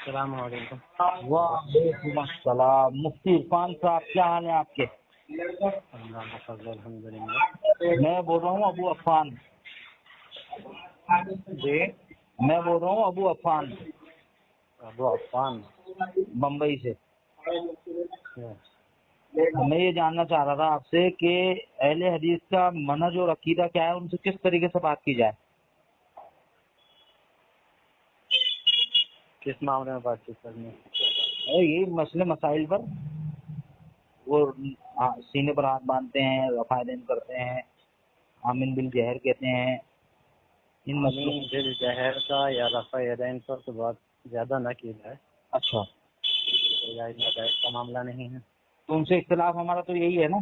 السلام علیکم۔ وعلیکم السلام۔ مفتی عرفان صاحب، کیا حال ہے آپ کے؟ اللہ کا فضل الحمد للہ۔ میں بول رہا ہوں ابو عفان۔ جی، میں بول رہا ہوں ابو عفان، ابو عفان بمبئی سے۔ میں یہ جاننا چاہ رہا تھا آپ سے کہ اہل حدیث کا منہج اور عقیدہ کیا ہے، ان سے کس طریقے سے بات کی جائے؟ کس معاملے میں بات چیت کرنی ہے؟ یہی مسئلے مسائل پر، وہ سینے پر ہاتھ باندھتے ہیں، رفع دین کرتے ہیں، آمین بالجہر کہتے ہیں، ان مسئلوں۔ آمین بالجہر کا یا رفع یدین پر تو بات زیادہ نہ کی جائے۔ اچھا، کا معاملہ نہیں ہے۔ تو ان سے اختلاف ہمارا تو یہی ہے نا؟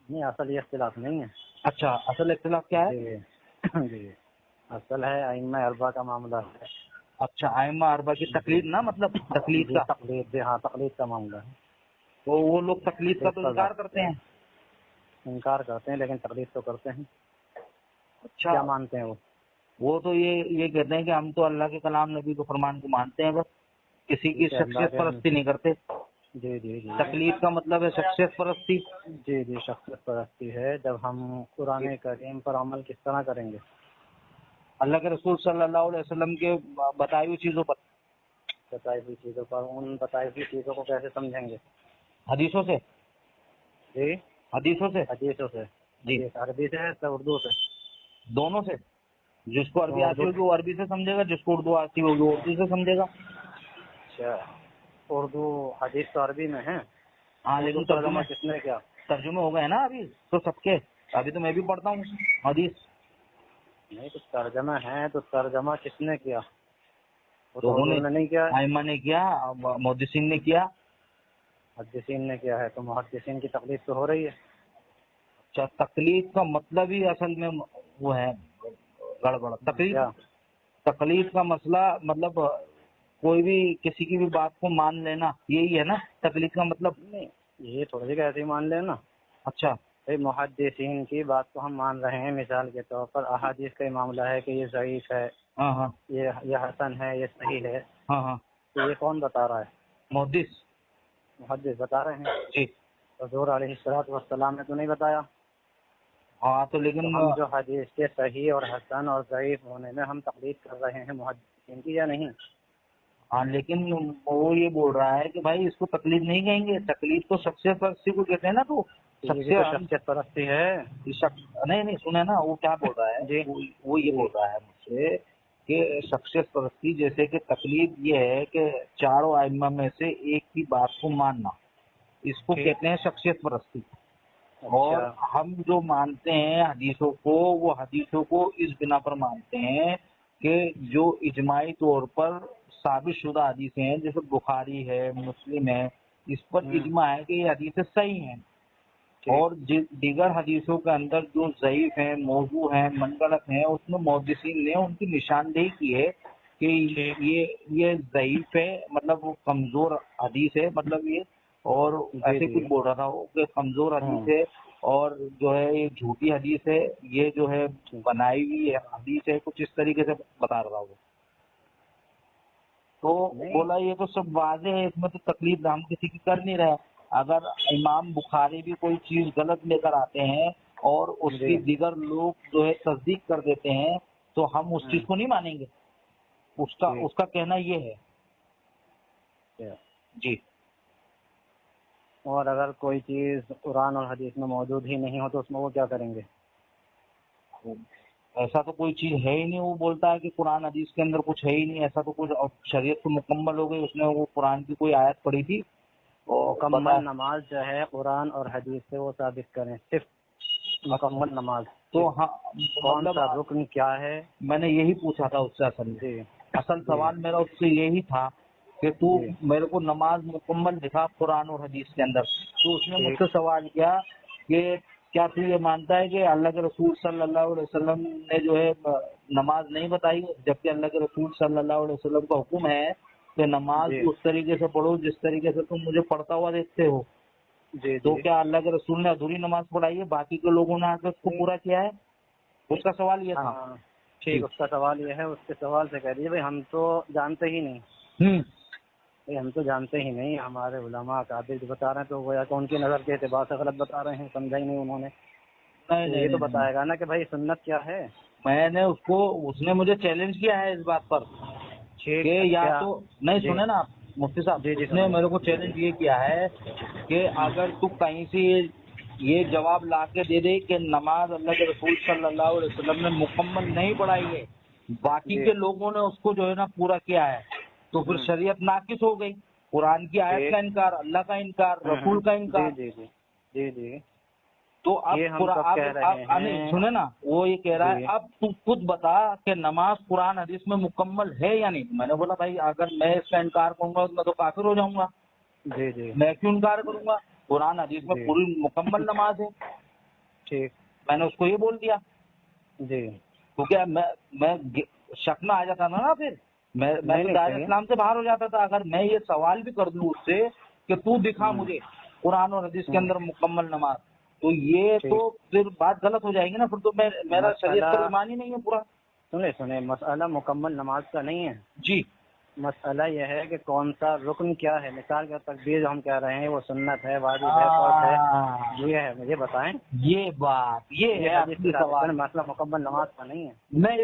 نہیں، اصل یہ اختلاف نہیں ہے۔ اچھا، اصل اختلاف کیا ہے؟ جی جی، اصل ہے ائمہ اربعہ کا معاملہ ہے۔ اچھا، ائمہ اربعہ کی تقلید نا، مطلب تقلید جی کا۔ تقلید، جی ہاں، تقلید کا معاملہ ہے۔ تو وہ لوگ تقلید کا تو انکار کرتے ہیں۔ انکار کرتے ہیں لیکن تقلید تو کرتے ہیں۔ اچھا، کیا مانتے ہیں وہ تو یہ کہتے ہیں کہ ہم تو اللہ کے کلام نبی کو فرمان کو مانتے ہیں، بس کسی کی شخصیت پرستی نہیں کرتے۔ جی جی جی، تقلید کا مطلب ہے شخصیت پرستی۔ جی جی، شخصیت پرستی ہے۔ جب ہم قرآن کریم پر عمل کس طرح کریں گے؟ اللہ کے رسول صلی اللہ علیہ وسلم کے بتائی ہوئی چیزوں پر، بتائی ہوئی چیزوں پر، ان بتائی ہوئی چیزوں کو کیسے سمجھیں گے؟ حدیثوں سے۔ جی، حدیثوں سے حدیثوں سے۔ جی، عربی سے یا اردو سے؟ دونوں سے۔ جس کو عربی آتی ہوگی وہ عربی سے سمجھے گا، جس کو اردو آتی ہوگی وہ اردو سے سمجھے گا۔ اچھا، اردو حدیث تو عربی میں ہے۔ ہاں، لیکن ترجمہ کس نے کیا؟ ترجمے ہو گئے نا ابھی تو سب کے۔ ابھی تو میں بھی پڑھتا ہوں حدیث۔ نہیں، تو ترجمہ ہے تو ترجمہ کس نے کیا؟ وہ تو حضور نے نہیں کیا، ائمہ نے کیا، محدثین نے کیا۔ محدثین نے کیا ہے، تو محدثین کی تقلید تو ہو رہی ہے۔ اچھا، تقلید کا مطلب ہی اصل میں وہ ہے گڑبڑ۔ تقلید کا مسئلہ مطلب کوئی بھی کسی کی بھی بات کو مان لینا، یہی ہے نا تقلید کا مطلب؟ نہیں، یہ تھوڑی سی ایسے ہی مان لینا۔ اچھا، محدثین کی بات کو ہم مان رہے ہیں، مثال کے طور پر احادیث کا معاملہ ہے کہ یہ ضعیف ہے، ہاں ہاں، یہ حسن ہے، یہ صحیح ہے، ہاں ہاں، تو یہ کون بتا رہا ہے؟ محدث بتا رہے ہیں۔ جی، حضور علیہ الصلوۃ والسلام نے تو نہیں بتایا۔ ہاں، تو لیکن ہم جو حدیث کے صحیح اور حسن اور ضعیف ہونے میں ہم تقلید کر رہے ہیں محدثین کی یا نہیں؟ ہاں، لیکن وہ یہ بول رہا ہے کہ بھائی اس کو تقلید نہیں کہیں گے، تقلید تو شخصیت پرستی کو کہتے ہیں نا۔ تو شخصیت پرستی ہے۔ نہیں سنے نا، وہ کیا بول رہا ہے؟ جی، وہ یہ بول رہا ہے مجھ سے کہ شخصیت پرستی جیسے کہ تقلید یہ ہے کہ چاروں ائمہ میں سے ایک کی بات کو ماننا، اس کو کہتے ہیں شخصیت پرستی۔ اور ہم جو مانتے ہیں حدیثوں کو، وہ حدیثوں کو اس بنا پر مانتے ہیں کہ جو اجماعی طور پر ثابت شدہ حدیثیں ہیں، جیسے بخاری ہے، مسلم ہے، اس پر اجماع ہے کہ یہ حدیثیں صحیح ہیں۔ اور دیگر حدیثوں کے اندر جو ضعیف ہیں، موضوع ہیں، منگڑت ہیں، اس میں محدثین نے ان کی نشاندہی کی ہے کہ یہ ضعیف ہے، مطلب وہ کمزور حدیث ہے، مطلب یہ، اور ایسے کچھ بول رہا تھا وہ کہ کمزور حدیث ہے، اور جو ہے یہ جھوٹی حدیث ہے، یہ جو ہے بنائی ہوئی حدیث ہے، کچھ اس طریقے سے بتا رہا وہ۔ تو بولا یہ تو سب واضح ہے، اس میں تو تقلید ہم کسی کی کر نہیں رہے۔ اگر امام بخاری بھی کوئی چیز غلط لے کر آتے ہیں اور اس کی دیگر لوگ جو ہے تصدیق کر دیتے ہیں تو ہم اس چیز کو نہیں مانیں گے، اس کا کہنا یہ ہے۔ جی، اور اگر کوئی چیز قرآن اور حدیث میں موجود ہی نہیں ہو تو اس میں وہ کیا کریں گے؟ ایسا تو کوئی چیز ہے ہی نہیں۔ وہ بولتا ہے کہ قرآن حدیث کے اندر کچھ ہے ہی نہیں، ایسا تو کچھ، شریعت تو مکمل ہو گئی، اس نے وہ قرآن کی کوئی آیت پڑھی تھی۔ مکمل نماز جو ہے قرآن اور حدیث سے وہ ثابت کریں، صرف مکمل نماز تو ہاں، کون سا رکن کیا ہے؟ میں نے یہی پوچھا تھا اس سے۔ اصل سوال میرا اس سے یہی تھا کہ تو میرے کو نماز مکمل دکھا قرآن اور حدیث کے اندر۔ تو اس نے مجھ سے سوال کیا کہ کیا تو یہ مانتا ہے کہ اللہ کے رسول صلی اللہ علیہ وسلم نے جو ہے نماز نہیں بتائی، جبکہ اللہ کے رسول صلی اللہ علیہ وسلم کا حکم ہے کہ نماز اس طریقے سے پڑھو جس طریقے سے تم مجھے پڑھتا ہوا دیکھتے ہو۔ تو کیا اللہ کے رسول نے ادھوری نماز پڑھائی ہے، باقی کے لوگوں نے آ کے اس کو پورا کیا ہے؟ اس کا سوال یہ تھا۔ ٹھیک، اس کا سوال یہ ہے، اس کے سوال سے کہہ دیجیے بھائی ہم تو جانتے ہی نہیں، ہم تو جانتے ہی نہیں، ہمارے علماء اکابر جو بتا رہے ہیں تو وہ یا تو ان کی نظر کے اعتبار سے غلط بتا رہے ہیں، سمجھا ہی نہیں انہوں نے. نہیں تو نہیں یہ تو نہیں نہیں. بتائے گا نا کہ بھائی سنت کیا ہے. میں نے اس نے مجھے چیلنج کیا ہے اس بات پر ٹھیک کہ یا کیا؟ تو نہیں جی سنے نا آپ مفتی صاحب، جی جی اس نے سنائیے. میرے کو چیلنج یہ کیا ہے کہ اگر تو کہیں سے یہ جواب لا کے دے دے کہ نماز اللہ کے رسول صلی اللہ علیہ وسلم نے مکمل نہیں پڑھائی ہے، باقی جی کے لوگوں نے اس کو جو ہے نا پورا کیا ہے، تو پھر شریعت ناقص ہو گئی. قرآن کی آیت کا ٹھیک. انکار، اللہ کا انکار، رسول کا جی انکار. جی جی جی جی. تو اب یہ ہم سب کہہ رہے نہیں ہیں. سنے نا، وہ یہ کہہ رہا ہے جی اب تو خود بتا کہ نماز قرآن حدیث میں مکمل ہے یا نہیں. میں نے بولا بھائی اگر میں اس کا انکار کروں گا تو میں تو کافر ہو جاؤں گا. جی جی میں کیوں انکار کروں گا؟ قرآن حدیث میں جی. پوری مکمل نماز ہے. ٹھیک. میں نے اس کو یہ بول دیا جی. کیونکہ میں شک میں آ جاتا تھا نا، پھر میں نہیں تو نہیں دائرہ صحیح ہے. اسلام سے باہر ہو جاتا تھا. اگر میں یہ سوال بھی کر دوں اس سے کہ تو دکھا مجھے قرآن اور حدیث کے اندر مکمل نماز، تو یہ تو ٹھیک. پھر بات غلط ہو جائے گی نا. پھر تو میرا شریعت پر مسئلہ ایمان ہی نہیں ہے پورا. سنیں مسئلہ مکمل نماز کا نہیں ہے. جی. مسئلہ یہ ہے کہ کون سا رکن کیا ہے. مثال کے تکبیر جو ہم کہہ رہے ہیں وہ سنت ہے، واجب ہے، فرض ہے، یہ ہے. مجھے بتائیں. یہ بات یہ یہ ہے حدیث سے اصلی ثابت ہے، سوال. مسئلہ مکمل نماز کا نہیں ہے. میں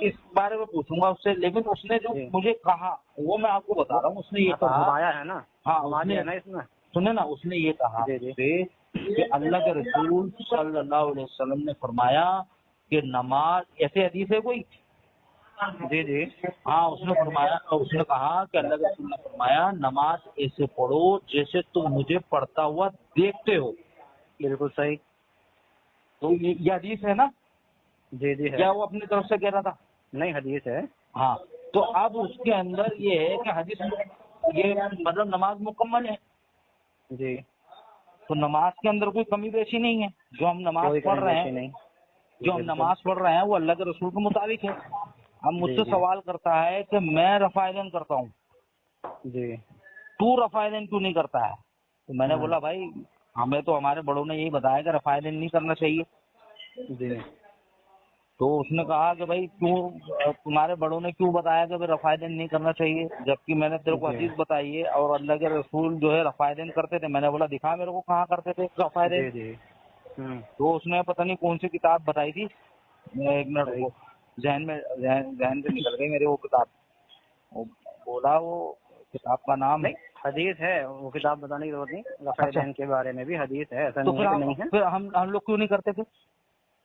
اس بارے میں پوچھوں گا اس سے، لیکن اس نے جو جی. مجھے کہا وہ میں آپ کو بتا رہا ہوں. اس نے یہ ہاں تو کہا، گھمایا ہے نا، ہاں گھما اس نے دیا نا اس میں. سنے نا، اس نے یہ کہا جی مجھ جی سے کہ اللہ کے رسول صلی اللہ علیہ وسلم نے فرمایا کہ نماز، ایسے حدیث ہے کوئی؟ جی جی ہاں اس نے فرمایا، اس نے کہا کہ اللہ کے رسول نے فرمایا نماز ایسے پڑھو جیسے تم مجھے پڑھتا ہوا دیکھتے ہو. بالکل صحیح. تو یہ حدیث ہے نا؟ جی جی ہے. کیا وہ اپنی طرف سے کہہ رہا تھا؟ نہیں حدیث ہے. ہاں. تو اب اس کے اندر یہ ہے کہ حدیث یہ مطلب نماز مکمل ہے. جی. تو نماز کے اندر کوئی کمی بیشی نہیں ہے. جو ہم نماز کوئی پڑھ کمی رہے بیشی ہیں، نہیں. جی جو ہم بالکل. نماز پڑھ رہے ہیں وہ اللہ کے رسول کے مطابق ہے. اب مجھ جی سے جی سوال کرتا ہے کہ میں رفع دین کرتا ہوں، جی. تو رفع دین کیوں نہیں کرتا ہے؟ تو میں نے بولا بھائی ہمیں تو ہمارے بڑوں نے یہی بتایا کہ رفع دین نہیں کرنا چاہیے. جی. تو اس نے کہا کہ بھائی تمہارے بڑوں نے کیوں بتایا کہ رفع دین نہیں کرنا چاہیے، جبکہ میں نے تیرے کو جی حدیث بتائی ہے اور اللہ کے رسول جو ہے رفع دین کرتے تھے. میں نے بولا دکھا میرے کو کہاں کرتے تھے رفع دین. جی جی. تو اس نے پتہ نہیں کون سی کتاب بتائی تھی، ایک منٹ صحیح. رکو، ذہن سے نکل گئی میرے وہ کتاب. بولا وہ کتاب کا نام، نہیں حدیث ہے، وہ کتاب بتانے کی ضرورت نہیں. رفع اچھا دین کے بارے میں بھی حدیث ہے، ایسا تو نہیں ہے کہ نہیں ہے. پھر ہم لوگ کیوں نہیں کرتے تھے؟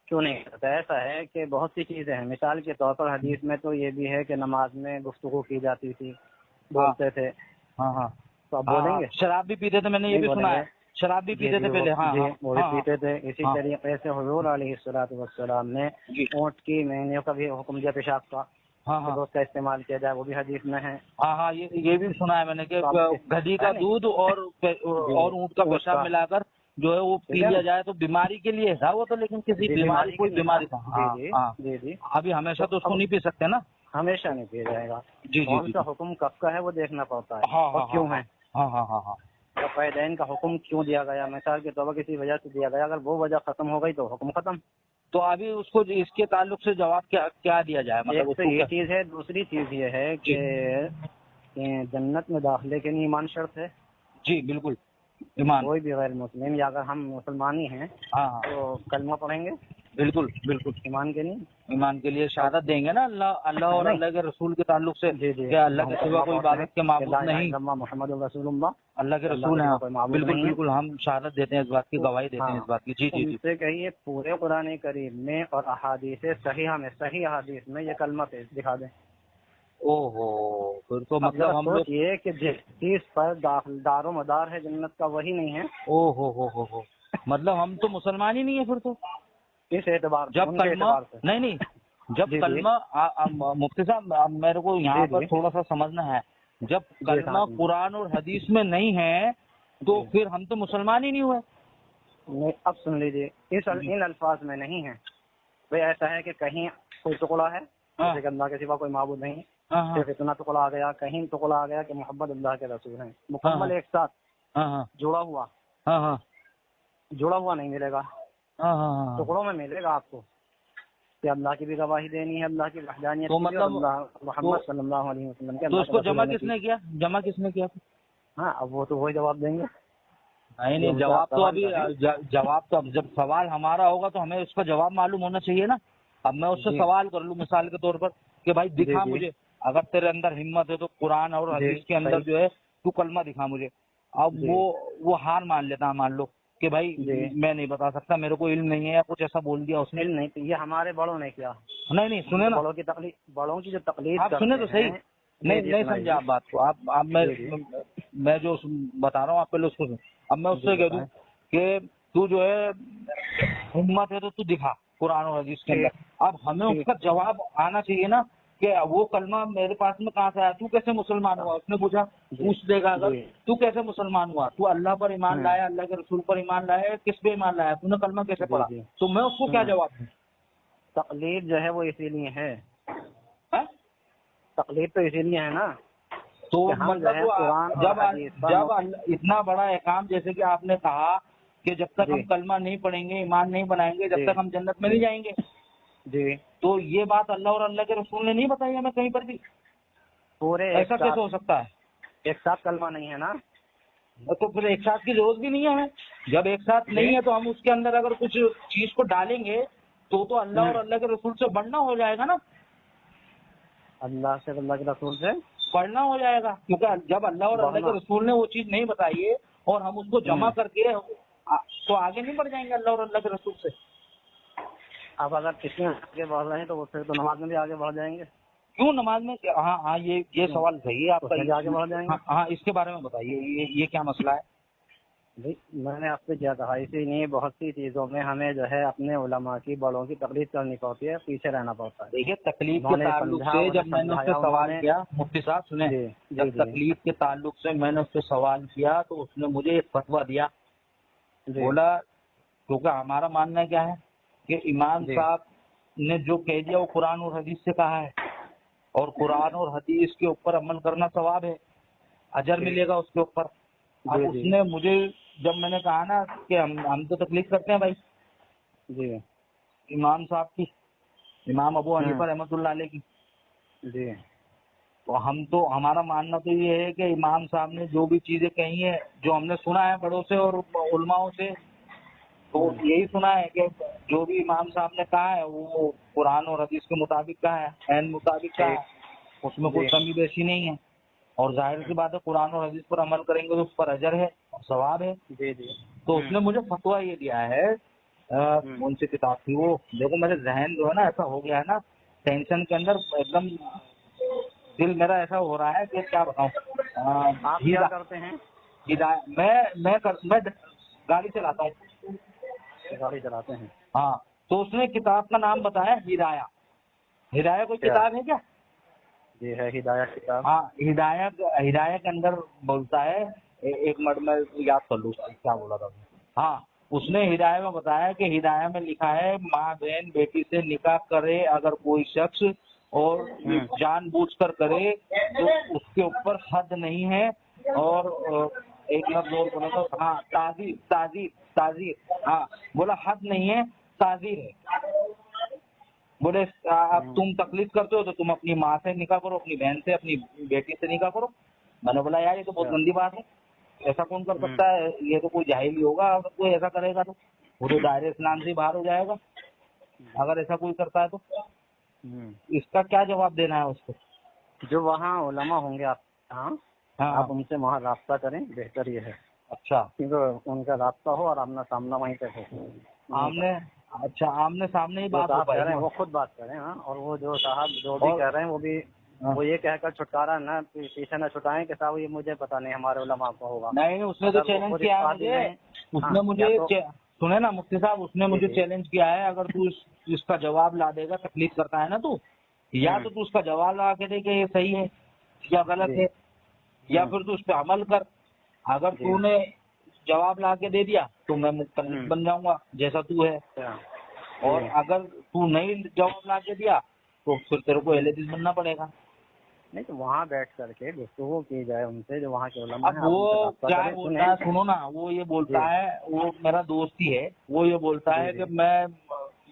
کیوں نہیں کرتا؟ ایسا ہے کہ بہت سی چیزیں ہیں. مثال کے طور پر حدیث میں تو یہ بھی ہے کہ نماز میں گفتگو کی جاتی تھی، ہاں بولتے تھے. ہاں ہاں تو آپ بولیں ہاں. گے؟ شراب بھی پیتے تھے، میں نے یہ نہیں بھی بولیں سنا گے. ہے. شراب بھی جی پیتے تھے جی پہلے. ہاں جی ہاں وہ بھی ہاں پیتے تھے. اسی ہاں طریقے سے حضور علیہ الصلوۃ والسلام نے جی اونٹ کی مینیوں کا بھی حکم دیا پیشاب کا، ہاں کہ ہاں اس کا استعمال کیا جائے، وہ بھی حدیث میں ہے. ہاں ہاں یہ بھی سنا ہے میں نے کہ تو آپ گدھی ہے کا نہیں. دودھ اور جی اونٹ کا پیشاب ملا کر جو ہے وہ پی ٹھیک ہے لیا نا. جائے تو بیماری کے لیے تھا وہ تو، لیکن کسی جی بیماری کے کوئی لیے تھا. بیماری تھا. جی ہاں جی ہاں. جی جی. ابھی ہمیشہ تو اس کو اب نہیں پی سکتے نا. ہمیشہ نہیں پیا جائے گا. جی جی کون جی سا حکم کب کا ہے وہ دیکھنا پڑتا ہے ہاں اور ہاں ہاں کیوں ہے. ہاں ہاں ہاں ہاں. رفع دین کا حکم کیوں دیا گیا؟ مثال کے طور پر کسی وجہ سے دیا گیا، اگر وہ وجہ ختم ہو گئی تو حکم ختم. تو ابھی اس کو اس کے تعلق سے جواب کیا دیا جائے، مطلب ایک اس تو کو یہ کیا؟ چیز ہے. دوسری چیز یہ ہے جی کہ جنت میں داخلے کے لیے ایمان شرط ہے. جی بالکل ایمان. کوئی بھی غیر مسلم یا اگر ہم مسلمان ہی ہیں ہاں ہاں تو کلمہ پڑھیں گے بالکل بالکل. ایمان کے لیے. ایمان کے لیے اب شہادت دیں گے نا اللہ اور نہیں. اللہ کے رسول کے تعلق سے جی جی کہ اللہ ہم کے سوا کلمہ کوئی پڑھتے ہیں عبادت کے کہ معبود لا الہ نہیں، الا اللہ محمد رسول اللہ، اللہ کے اللہ رسول کے ہیں. سوا کوئی معبود بالکل نہیں ہے. بالکل ہم شہادت دیتے ہیں اس بات کی، تو گواہی دیتے ہیں ہاں اس بات کی. جی جی ان جی. سے کہیے پورے قرآن کریم میں اور احادیث صحیحہ میں، صحیح احادیث میں یہ کلمہ دکھا دیں. او ہو پھر تو اب ذرا مطلب ہم لوگ، سوچئے کہ جس چیز پر دار و مدار ہے جنت کا وہی نہیں ہے. او ہو مطلب ہم تو مسلمان ہی نہیں ہیں پھر تو. اس اعتبار سے، جب ان کے کلمہ اعتبار سے. نہیں جب جی جی کلمہ مفتی صاحب اب میرے کو یہاں جی پر جی تھوڑا سا سمجھنا ہے، جب جی کلمہ صاحب. قرآن اور حدیث میں نہیں ہے تو جی پھر ہم تو مسلمان ہی نہیں ہوئے. نہیں اب سن لیجیے، جی ان الفاظ میں نہیں ہے. بھئی ایسا ہے کہ کہیں کوئی ٹکڑا ہے ہاں جیسے کہ اللہ کے سوا کوئی معبود نہیں، ہاں ہاں صرف اتنا ٹکڑا آ گیا. کہیں ٹکڑا آ گیا کہ محمد اللہ کے رسول ہیں، ہاں مکمل ایک ساتھ ہاں ہاں جڑا ہوا. ہاں ہاں جڑا ہوا نہیں ملے گا، ہاں ہاں ہاں ٹکڑوں میں ملے گا آپ کو. کہ اللہ کی بھی گواہی دینی ہے، اللہ کی وحدانیت تو کی بھی، مطلب اور اللہ محمد صلی اللہ علیہ وسلم کے تو اللہ اس کے کو رسول جمع ہونے کس کی۔ نے کیا؟ جمع کس نے کیا؟ ہاں اب وہ تو وہی جواب دیں گے نہیں جو نہیں، ان سے جواب آپ تو سوال ابھی کریں۔ جواب تو اب جب سوال ہمارا ہوگا تو ہمیں اس کا جواب معلوم ہونا چاہیے نا۔ اب میں اس سے جی سوال کر لوں مثال کے طور پر کہ بھائی جی دکھا جی مجھے، اگر تیرے اندر ہمت ہے تو قرآن اور جی حدیث کے اندر صحیح جو ہے تو کلمہ دکھا مجھے۔ اب جی وہ ہار مان لیتا ہے، مان لو کہ بھائی جی۔ میں نہیں بتا سکتا، میرے کو علم نہیں ہے یا کچھ ایسا بول دیا اس نے۔ علم نہیں تو یہ ہمارے بڑوں نے کیا، نہیں نہیں، ہم سنیں تو نا، بڑوں کی جو تقلید آپ سنیں کرتے تو صحیح۔ ہیں۔ جی نہیں جی نہیں سنائیے سمجھا آپ بات کو، آپ جی جی میں جو بتا رہا ہوں آپ پہلے اس کو سن۔ اب میں اس جی سے کہہ دوں بتائیں۔ کہ تو جو ہے ہمت ہے تو دکھا قرآن اور حدیث کے اندر۔ ٹھیک اب ہمیں اس ٹھیک کا جواب آنا چاہیے نا کہ وہ کلمہ میرے پاس میں کہاں سے آیا، تو کیسے مسلمان ہوا؟ اس نے پوچھا، جی پوچھ دے گا اگر جی تو کیسے مسلمان ہوا، تو اللہ پر ایمان ہوں لایا، اللہ کے رسول پر ایمان لایا، کس پہ ایمان لایا، تو نے کلمہ کیسے جی پڑھا؟ جی تو میں اس کو کیا ہوں جواب دوں؟ تقلید جو ہے وہ اسی لیے ہے، ہاں؟ تقلید تو اسی لیے ہے نا تو کہ ہم جو مطلب ہے وہ قرآن اور جب حدیث پر جب اتنا بڑا احکام جیسے کہ آپ نے کہا کہ جب تک جی ہم کلمہ نہیں پڑھیں گے، ایمان نہیں بنائیں گے، جب جی تک ہم جنت میں نہیں جائیں گے، جی تو یہ بات اللہ اور اللہ کے رسول نے نہیں بتائی ہمیں کہیں پر بھی؟ پورے ایسا کیسے ہو سکتا ہے؟ ایک ساتھ کلمہ نہیں ہے نا۔ تو پھر ایک ساتھ کی ضرورت بھی نہیں ہے ہمیں۔ جب ایک ساتھ جی نہیں ہے تو ہم اس کے اندر اگر کچھ چیز کو ڈالیں گے تو اللہ اور ہوں اللہ کے رسول سے بڑھنا ہو جائے گا نا، اللہ سے اللہ کے رسول سے پڑھنا ہو جائے گا، کیونکہ جب اللہ اور اللہ بڑھنا۔ کے رسول نے وہ چیز نہیں بتائی ہے اور ہم اس کو جمع ہوں کر کے تو آگے نہیں بڑھ جائیں گے اللہ اور اللہ کے رسول سے؟ اب اگر کسی میں آگے بڑھ رہے ہیں تو وہ پھر تو نماز میں بھی آگے بڑھ جائیں گے، کیوں نماز میں؟ ہاں ہاں، یہ کیوں سوال صحیح ہے آپ اس کا۔ میں بھی آگے بڑھ جائیں گے۔ ہاں ہاں، اس کے بارے میں بتائیے، یہ کیا مسئلہ ہے؟ بھائی میں نے آپ سے کیا کہا، اسی لیے بہت سی چیزوں میں ہمیں جو ہے اپنے علماء کی بڑوں کی تقلید کرنی پڑتی ہے، پیچھے رہنا پڑتا ہے۔ دیکھیے تکلیف کے انہوں نے تعلق سمجھا، سے انہیں جب میں نے اس سے سمجھایا انہوں سوال نے۔ کیا، مفتی صاحب سنیں، جی جب جی جی تکلیف کے تعلق سے میں نے اس سے سوال کیا تو اس نے مجھے ایک فتویٰ دیا، جی بولا کیونکہ ہمارا ماننا کیا ہے کہ امام جی صاحب نے جو کہہ دیا وہ قرآن اور حدیث سے کہا ہے، اور قرآن اور حدیث کے اوپر عمل کرنا ثواب ہے، اجر ٹھیک ملے گا اس کے اوپر۔ اب جی اس جی نے مجھے جب میں نے کہا نا کہ ہم تو تکلیف کرتے ہیں بھائی جی امام صاحب کی، امام ابو ہوں حنیفہ رحمۃ اللہ علیہ کی، جی تو ہمارا ماننا تو یہ ہے کہ امام صاحب نے جو بھی چیزیں کہی ہیں، جو ہم نے سنا ہے بڑوں سے اور علماؤں سے، تو ہوں یہی سنا ہے کہ جو بھی امام صاحب نے کہا ہے وہ قرآن اور حدیث کے مطابق کہا ہے، عین مطابق کہا ٹھیک ہے، اس میں کوئی جی کمی بیشی نہیں ہے، اور ظاہر سی بات ہے قرآن اور حدیث پر عمل کریں گے تو اس پر اجر ہے اور ثواب ہے۔ جی جی تو اس نے مجھے فتویٰ یہ دیا ہے، ہوں کون سی کتاب تھی وہ، دیکھو میرے ذہن جو ہے نا ایسا ہو گیا ہے نا، ٹینشن کے اندر ایک دم دل میرا ایسا ہو رہا ہے کہ کیا بتاؤں۔ آپ کیا کرتے ہیں؟ میں گاڑی چلاتا ہوں۔ گاڑی چلاتے ہیں؟ ہاں، تو اس نے کتاب کا نام بتایا ہدایہ۔ ہدایہ کوئی کیا کتاب ہے کیا؟ جی ہے ہدایت کتاب۔ ہاں، ہدایہ کے اندر بولتا ہے، ایک منٹ میں یاد کر لوں کیا بولا تھا۔ ہاں، اس نے ہدایہ میں بتایا کہ ہدایہ میں لکھا ہے ماں بہن بیٹی سے نکاح کرے اگر کوئی شخص اور جان بوجھ کر کرے تو اس کے اوپر حد نہیں ہے، اور ایک لفظ اور بولا تھا، ہاں تعزیر، ہاں بولا حد نہیں ہے، تعزیر ہے۔ بولے اب تم تکلیف کرتے ہو تو تم اپنی ماں سے نکاح کرو، اپنی بہن سے، اپنی بیٹی سے نکاح کرو۔ میں نے بولا یار یہ تو بہت گندی بات ہے، ایسا کون کر سکتا ہے، یہ تو کوئی جاہل ہی ہوگا اگر کوئی ایسا کرے گا، تو وہ تو دائرے اسلام سے باہر ہو جائے گا اگر ایسا کوئی کرتا ہے۔ تو اس کا کیا جواب دینا ہے اس کو؟ جو وہاں علماء ہوں گے آپ ہاں ہاں آپ ان سے وہاں رابطہ کریں، بہتر یہ ہے، اچھا، کیونکہ ان کا رابطہ ہو اور آمنا سامنا وہیں پہ ہو، آمنے سامنے ہی جو بات ہو صاحب کہہ پائے رہے گی۔ ہیں وہ خود بات کریں، ہاں، اور وہ جو صاحب جو بھی اور کہہ رہے ہیں وہ یہ کہہ کر چھٹکارا نہ پیچھے نہ چھٹائیں کہ صاحب یہ مجھے پتا نہیں، ہمارے علماء کو ہوگا۔ نہیں، اس نے تو اگر وہ چیلنج خود کیا اس ہے قابل مجھے، ہیں، اس ہاں نے یا مجھے تو سنے نا مفتی صاحب، اس نے جی مجھے جی چیلنج کیا ہے اگر تو اس کا جواب لا دے گا، تکلیف کرتا ہے نا تو، یا تو اس کا جواب لا کے دے کہ یہ صحیح ہے یا غلط جی ہے، یا پھر تو اس پہ عمل کر۔ اگر جی تو نے جواب لا کے دے دیا تو میں مختلف بن جاؤں گا جیسا تو ہے، اور جی اگر تو نہیں جواب لا کے دیا تو پھر تیرے کو اہل حدیث بننا پڑے گا۔ نہیں تو وہاں بیٹھ کر کے گفتگو کی جائے ان سے، جو وہاں کے علماء ہیں، اب آپ ان سے وہ رابطہ کیا کریں، بولتا سنیں۔ ہے سنو نا، وہ یہ بولتا جی ہے، وہ میرا دوست ہی ہے، وہ یہ بولتا جی ہے جی کہ میں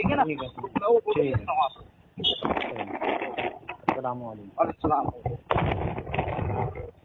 ٹھیک ہے نا؟ ٹھیک ہے، میں وہ فوٹو ٹھیک ہے، بھیجتا ہوں آپ کو۔ السلام علیکم۔ السلام علیکم۔